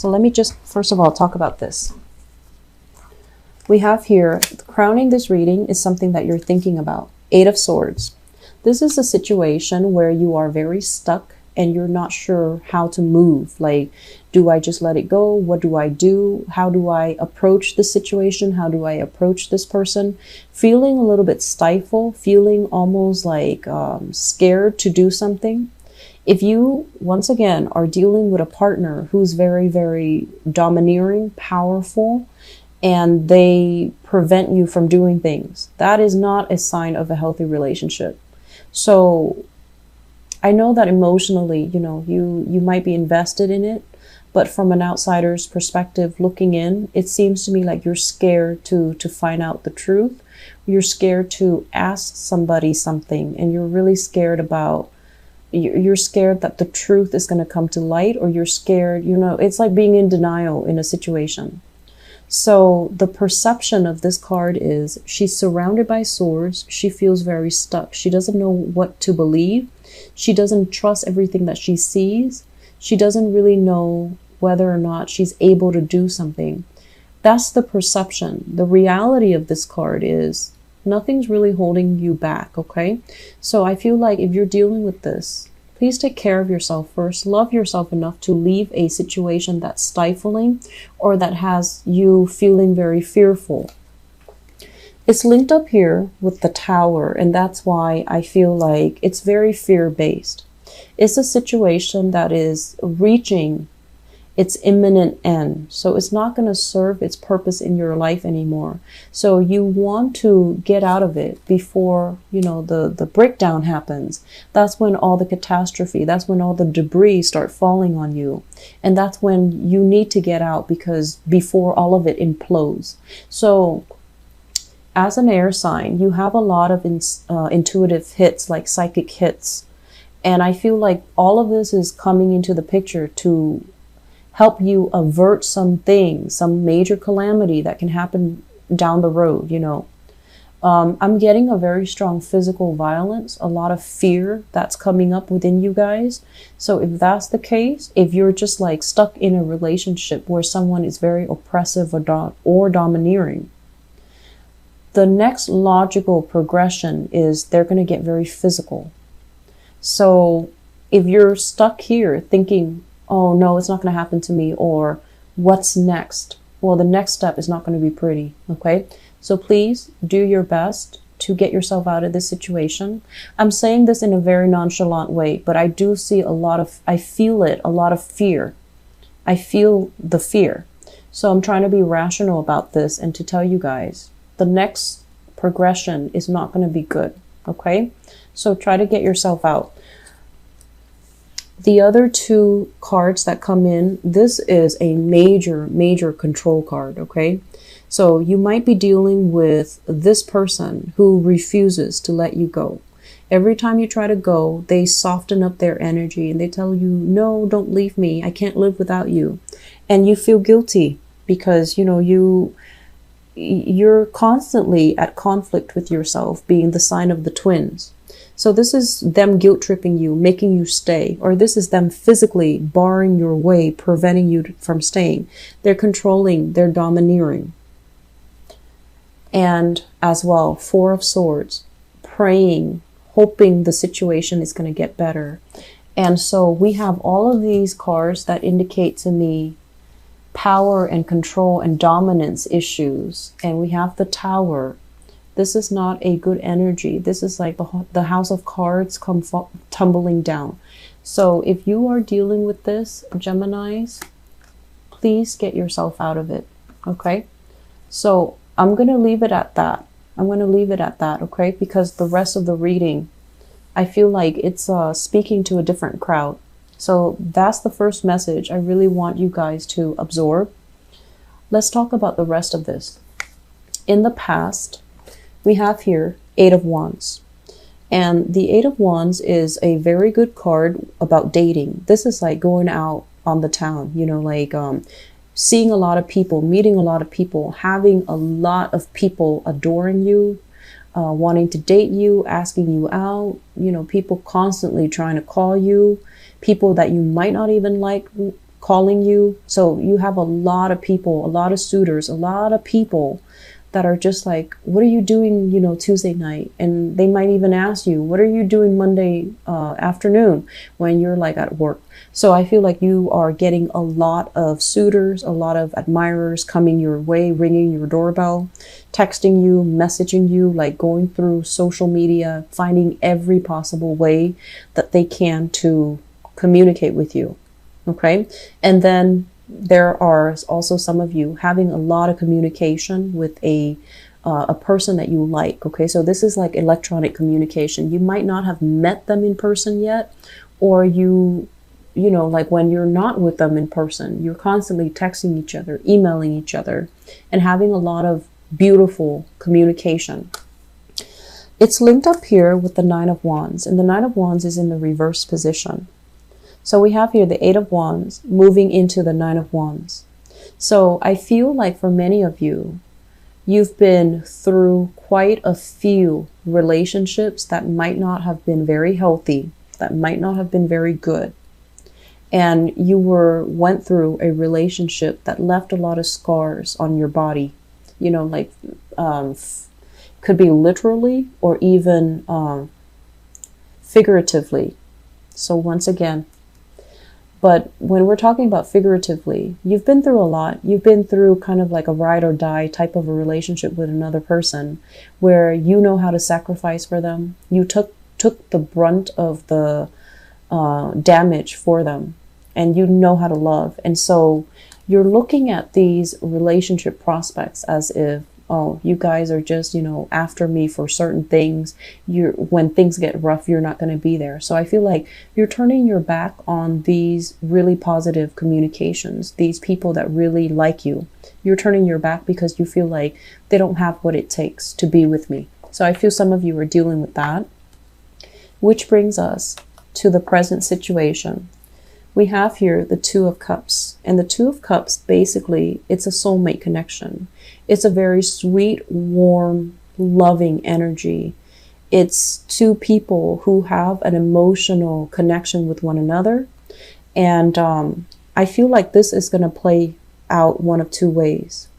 So let me just, first of all, talk about this. We have here, crowning this reading is something that you're thinking about. Eight of Swords. This is a situation where you are very stuck and you're not sure how to move. Like, do I just let it go? What do I do? How do I approach this situation? How do I approach this person? Feeling a little bit stifled, feeling almost like scared to do something. If you, once again, are dealing with a partner who's very, very domineering, powerful, and they prevent you from doing things, that is not a sign of a healthy relationship. So I know that emotionally, you might be invested in it, but from an outsider's perspective looking in, it seems to me like you're scared to find out the truth. You're scared to ask somebody something, and you're really scared about, you're scared that the truth is going to come to light, or you're scared, it's like being in denial in a situation. So the perception of this card is she's surrounded by swords. She feels very stuck. She doesn't know what to believe. She doesn't trust everything that she sees. She doesn't really know whether or not she's able to do something. That's the perception. The reality of this card is nothing's really holding you back, okay? So I feel like if you're dealing with this, please take care of yourself first. Love yourself enough to leave a situation that's stifling or that has you feeling very fearful. It's linked up here with the Tower, and that's why I feel like it's very fear-based. It's a situation that is reaching its imminent end. So it's not going to serve its purpose in your life anymore. So you want to get out of it before, the breakdown happens. That's when all the catastrophe, that's when all the debris start falling on you. And that's when you need to get out, because before all of it implodes. So as an air sign, you have a lot of intuitive hits, like psychic hits. And I feel like all of this is coming into the picture to help you avert some major calamity that can happen down the road, I'm getting a very strong physical violence, a lot of fear that's coming up within you guys. So if that's the case, if you're just like stuck in a relationship where someone is very oppressive or domineering, the next logical progression is they're going to get very physical. So if you're stuck here thinking, oh no, it's not going to happen to me, or what's next? Well, the next step is not going to be pretty, okay? So please do your best to get yourself out of this situation. I'm saying this in a very nonchalant way, but I do see I feel a lot of fear. I feel the fear. So I'm trying to be rational about this and to tell you guys, the next progression is not going to be good, okay? So try to get yourself out. The other two cards that come in, this is a major, major control card, okay? So you might be dealing with this person who refuses to let you go. Every time you try to go, they soften up their energy and they tell you, no, don't leave me. I can't live without you. And you feel guilty because, you're constantly at conflict with yourself, being the sign of the twins. So this is them guilt tripping you, making you stay, or this is them physically barring your way, preventing you from staying. They're controlling, they're domineering. And as well, Four of Swords, praying, hoping the situation is going to get better. And so we have all of these cards that indicate to me power and control and dominance issues. And we have the Tower. This is not a good energy. This is like the house of cards come tumbling down. So if you are dealing with this, Geminis, please get yourself out of it, okay? So I'm going to leave it at that. Okay? Because the rest of the reading, I feel like it's speaking to a different crowd. So that's the first message I really want you guys to absorb. Let's talk about the rest of this. In the past, we have here Eight of Wands. And the Eight of Wands is a very good card about dating. This is like going out on the town, seeing a lot of people, meeting a lot of people, having a lot of people adoring you, wanting to date you, asking you out, people constantly trying to call you, people that you might not even like calling you. So you have a lot of people, a lot of suitors, a lot of people that are just like, what are you doing, you know, Tuesday night? And they might even ask you, what are you doing Monday afternoon when you're like at work? So I feel like you are getting a lot of suitors, a lot of admirers coming your way, ringing your doorbell, texting you, messaging you, like going through social media, finding every possible way that they can to communicate with you. Okay. And then there are also some of you having a lot of communication with a person that you like. Okay, so this is like electronic communication. You might not have met them in person yet, or you know, like when you're not with them in person, you're constantly texting each other, emailing each other, and having a lot of beautiful communication. It's linked up here with the Nine of Wands, and the Nine of Wands is in the reverse position. So we have here the Eight of Wands moving into the Nine of Wands. So I feel like for many of you, you've been through quite a few relationships that might not have been very healthy, that might not have been very good. And you went through a relationship that left a lot of scars on your body, you know, like could be literally or even figuratively. So once again, but when we're talking about figuratively, you've been through a lot. You've been through kind of like a ride or die type of a relationship with another person where you know how to sacrifice for them. You took the brunt of the damage for them, and you know how to love. And so you're looking at these relationship prospects as if, oh, you guys are just, you know, after me for certain things. When things get rough, you're not going to be there. So I feel like you're turning your back on these really positive communications, these people that really like you. You're turning your back because you feel like they don't have what it takes to be with me. So I feel some of you are dealing with that, which brings us to the present situation. We have here the Two of Cups, and the Two of Cups, basically, it's a soulmate connection. It's a very sweet, warm, loving energy. It's two people who have an emotional connection with one another. And I feel like this is going to play out one of two ways.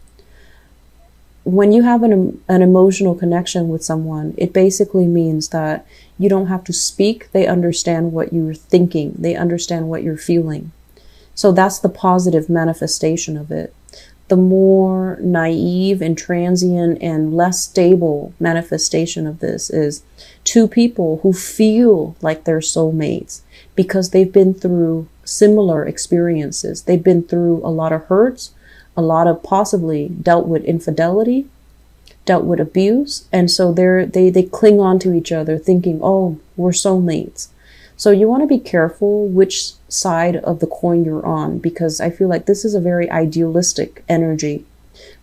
When you have an emotional connection with someone, it basically means that you don't have to speak. They understand what you're thinking. They understand what you're feeling. So that's the positive manifestation of it. The more naive and transient and less stable manifestation of this is two people who feel like they're soulmates because they've been through similar experiences. They've been through a lot of hurts, a lot of possibly dealt with infidelity, dealt with abuse. And so they cling on to each other thinking, oh, we're soulmates. So you want to be careful which side of the coin you're on, because I feel like this is a very idealistic energy,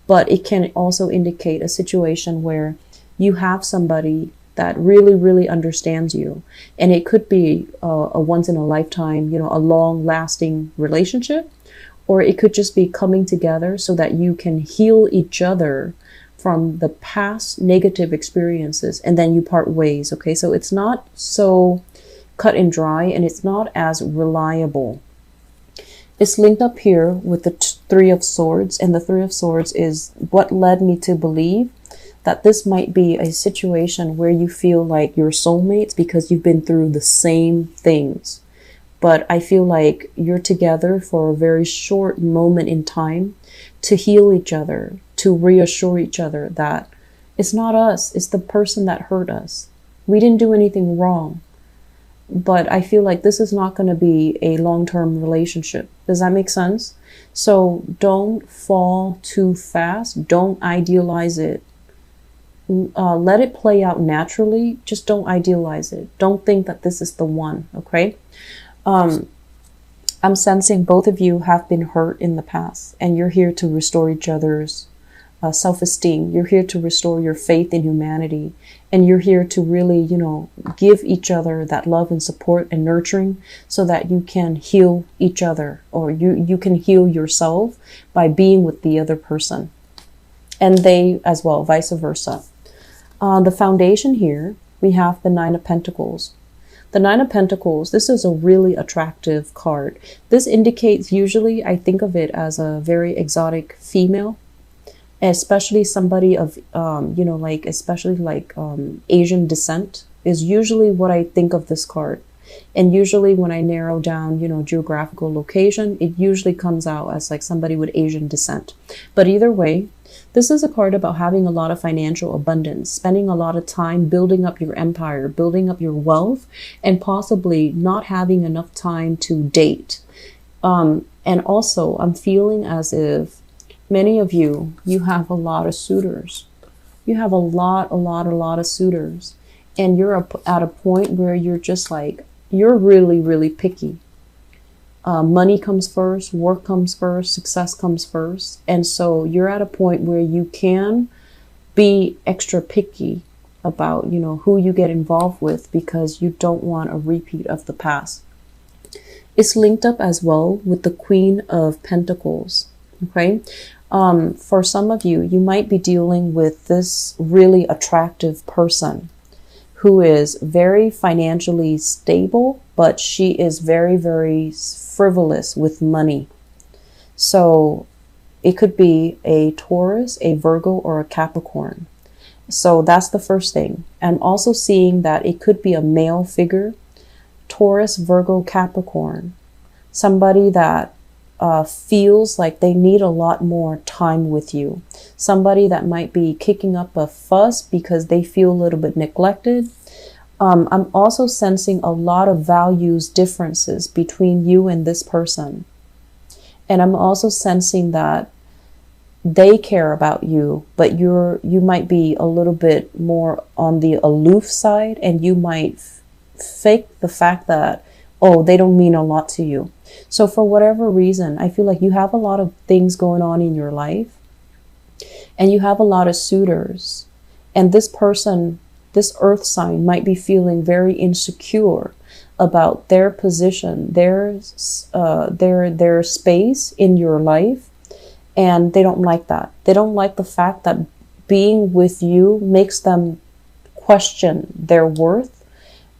but it can also indicate a situation where you have somebody that really, really understands you. And it could be a once in a lifetime, you know, a long lasting relationship, or it could just be coming together so that you can heal each other from the past negative experiences, and then you part ways. Okay, so it's not so cut and dry, and it's not as reliable. It's linked up here with the Three of Swords, and the Three of Swords is what led me to believe that this might be a situation where you feel like you're soulmates because you've been through the same things. But I feel like you're together for a very short moment in time to heal each other, to reassure each other that it's not us, it's the person that hurt us. We didn't do anything wrong. But I feel like this is not going to be a long-term relationship. Does that make sense? So don't fall too fast. Don't idealize it. Let it play out naturally. Just don't idealize it. Don't think that this is the one, okay? I'm sensing both of you have been hurt in the past, and you're here to restore each other's self-esteem. You're here to restore your faith in humanity, and you're here to really, you know, give each other that love and support and nurturing so that you can heal each other, or you can heal yourself by being with the other person, and they as well, vice versa. On the foundation here, we have the Nine of Pentacles. The Nine of Pentacles, this is a really attractive card. This indicates, usually I think of it as a very exotic female, especially somebody of, you know, like, especially like Asian descent is usually what I think of this card. And usually when I narrow down, you know, geographical location, it usually comes out as like somebody with Asian descent. But either way, this is a card about having a lot of financial abundance, spending a lot of time building up your empire, building up your wealth, and possibly not having enough time to date. And also, I'm feeling as if many of you, you have a lot of suitors. You have a lot of suitors. And you're at a point where you're just like, you're really, really picky. Money comes first, work comes first, success comes first. And so you're at a point where you can be extra picky about, you know, who you get involved with, because you don't want a repeat of the past. It's linked up as well with the Queen of Pentacles. Okay. For some of you, you might be dealing with this really attractive person who is very financially stable, but she is very, very frivolous with money. So it could be a Taurus, a Virgo, or a Capricorn. So that's the first thing. I'm also seeing that it could be a male figure, Taurus, Virgo, Capricorn, somebody that feels like they need a lot more time with you. Somebody that might be kicking up a fuss because they feel a little bit neglected. I'm also sensing a lot of values differences between you and this person. And I'm also sensing that they care about you, but you might be a little bit more on the aloof side, and you might fake the fact that, oh, they don't mean a lot to you. So for whatever reason, I feel like you have a lot of things going on in your life, and you have a lot of suitors, and this person, this earth sign, might be feeling very insecure about their position, their space in your life, and they don't like that. They don't like the fact that being with you makes them question their worth.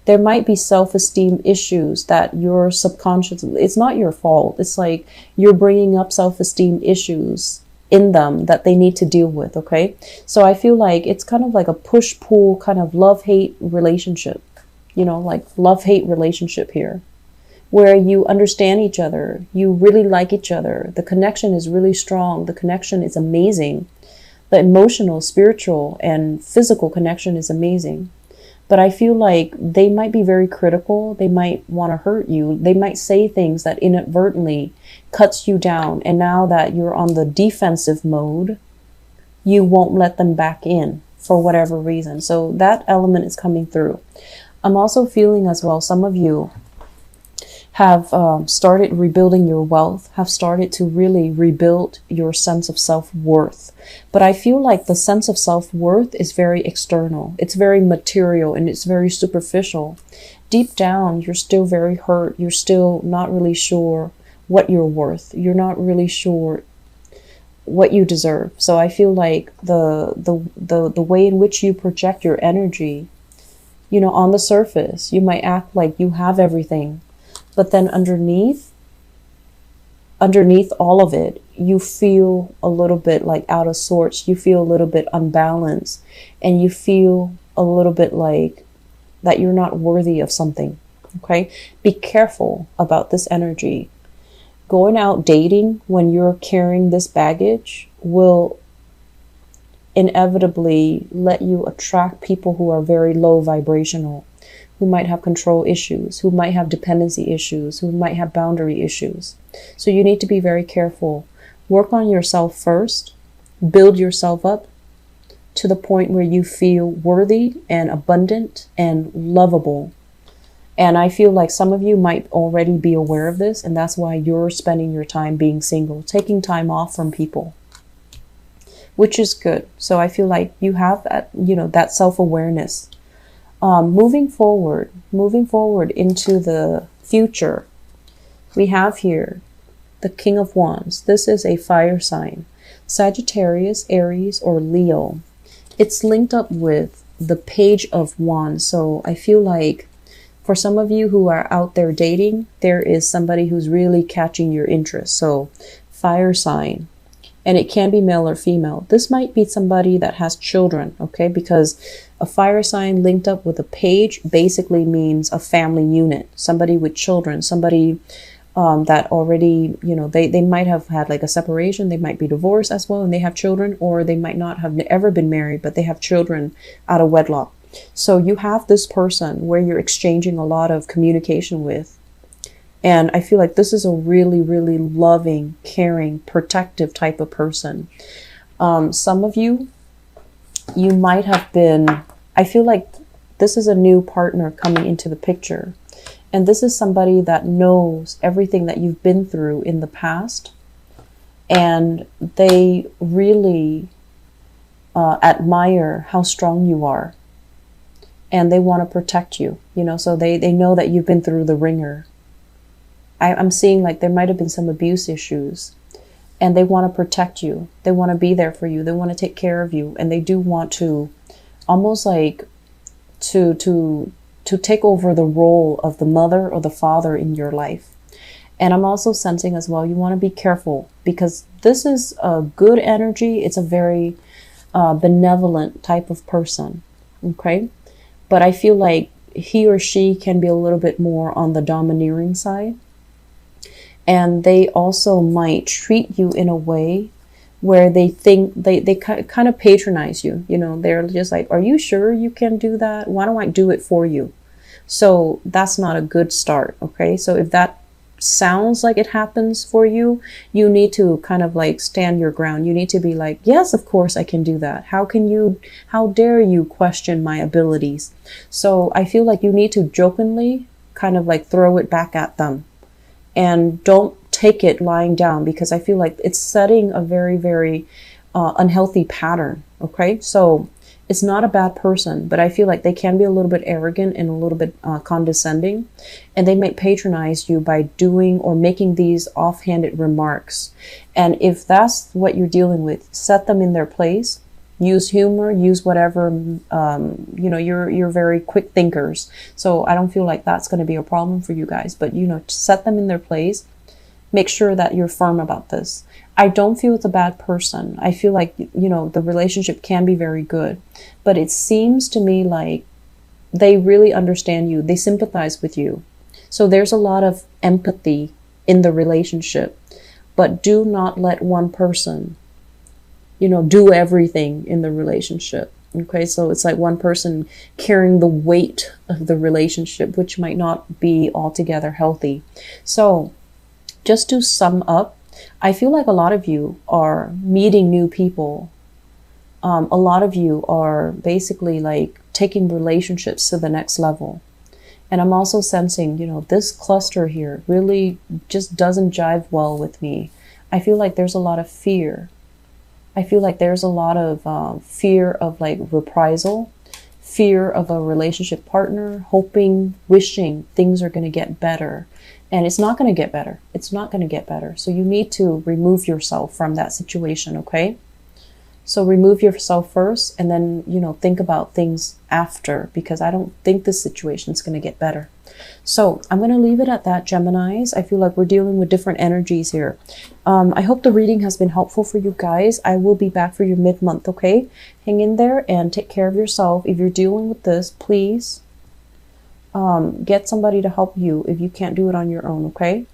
There might be self-esteem issues that your subconscious, it's not your fault. It's like you're bringing up self-esteem issues in them that they need to deal with, okay? So I feel like it's kind of like a push-pull kind of love-hate relationship, you know, like love-hate relationship here, where you understand each other, you really like each other, the connection is really strong, the connection is amazing, the emotional, spiritual, and physical connection is amazing. But I feel like they might be very critical. They might want to hurt you. They might say things that inadvertently cuts you down. And now that you're on the defensive mode, you won't let them back in for whatever reason. So that element is coming through. I'm also feeling as well, some of you have started rebuilding your wealth, have started to really rebuild your sense of self-worth. But I feel like the sense of self-worth is very external. It's very material and it's very superficial. Deep down, you're still very hurt. You're still not really sure what you're worth. You're not really sure what you deserve. So I feel like the way in which you project your energy, you know, on the surface, you might act like you have everything. But then underneath all of it, you feel a little bit like out of sorts. You feel a little bit unbalanced, and you feel a little bit like that you're not worthy of something. Okay? Be careful about this energy. Going out dating when you're carrying this baggage will inevitably let you attract people who are very low vibrational, who might have control issues, who might have dependency issues, who might have boundary issues. So you need to be very careful. Work on yourself first. Build yourself up to the point where you feel worthy and abundant and lovable. And I feel like some of you might already be aware of this, and that's why you're spending your time being single, taking time off from people, which is good. So I feel like you have that, you know, that self-awareness. Moving forward into the future, we have here the King of Wands. This is a fire sign, Sagittarius, Aries, or Leo. It's linked up with the Page of Wands. So I feel like For some of you who are out there dating, there is somebody who's really catching your interest. So fire sign, and it can be male or female. This might be somebody that has children, okay? Because a fire sign linked up with a page basically means a family unit, somebody with children, somebody that already, you know, they might have had like a separation, they might be divorced as well, and they have children, or they might not have ever been married, but they have children out of wedlock. So you have this person where you're exchanging a lot of communication with. And I feel like this is a really, really loving, caring, protective type of person. Some of you, you might have been, I feel like this is a new partner coming into the picture. And this is somebody that knows everything that you've been through in the past. And they really admire how strong you are. And they want to protect you, you know, so they know that you've been through the ringer. I'm seeing like there might have been some abuse issues, and they want to protect you. They want to be there for you. They want to take care of you. And they do want to almost like to take over the role of the mother or the father in your life. And I'm also sensing as well, you want to be careful, because this is a good energy. It's a very benevolent type of person. Okay. But I feel like he or she can be a little bit more on the domineering side. And they also might treat you in a way where they think they kind of patronize you. You know, they're just like, are you sure you can do that? Why don't I do it for you? So that's not a good start. Okay. So if that sounds like it happens for you, you need to kind of like stand your ground. You need to be like, yes, of course I can do that. How dare you question my abilities? So I feel like you need to jokingly kind of like throw it back at them, and don't take it lying down, because I feel like it's setting a very, very unhealthy pattern. Okay. So it's not a bad person, but I feel like they can be a little bit arrogant and a little bit condescending, and they might patronize you by doing or making these offhanded remarks. And if that's what you're dealing with, set them in their place. Use humor, use whatever, you know, you're very quick thinkers. So I don't feel like that's going to be a problem for you guys, but, you know, set them in their place. Make sure that you're firm about this. I don't feel it's a bad person. I feel like, you know, the relationship can be very good, but it seems to me like they really understand you. They sympathize with you. So there's a lot of empathy in the relationship, but do not let one person, you know, do everything in the relationship. Okay. So it's like one person carrying the weight of the relationship, which might not be altogether healthy. So just to sum up, I feel like a lot of you are meeting new people. A lot of you are basically like taking relationships to the next level. And I'm also sensing, you know, this cluster here really just doesn't jive well with me. I feel like there's a lot of fear. I feel like there's a lot of fear of like reprisal, fear of a relationship partner, hoping, wishing things are going to get better. And it's not going to get better. It's not going to get better. So you need to remove yourself from that situation, okay? So remove yourself first, and then, you know, think about things after, because I don't think this situation is going to get better. So I'm going to leave it at that, Geminis. I feel like we're dealing with different energies here. I hope the reading has been helpful for you guys. I will be back for your mid-month, okay? Hang in there and take care of yourself. If you're dealing with this, please get somebody to help you if you can't do it on your own, okay?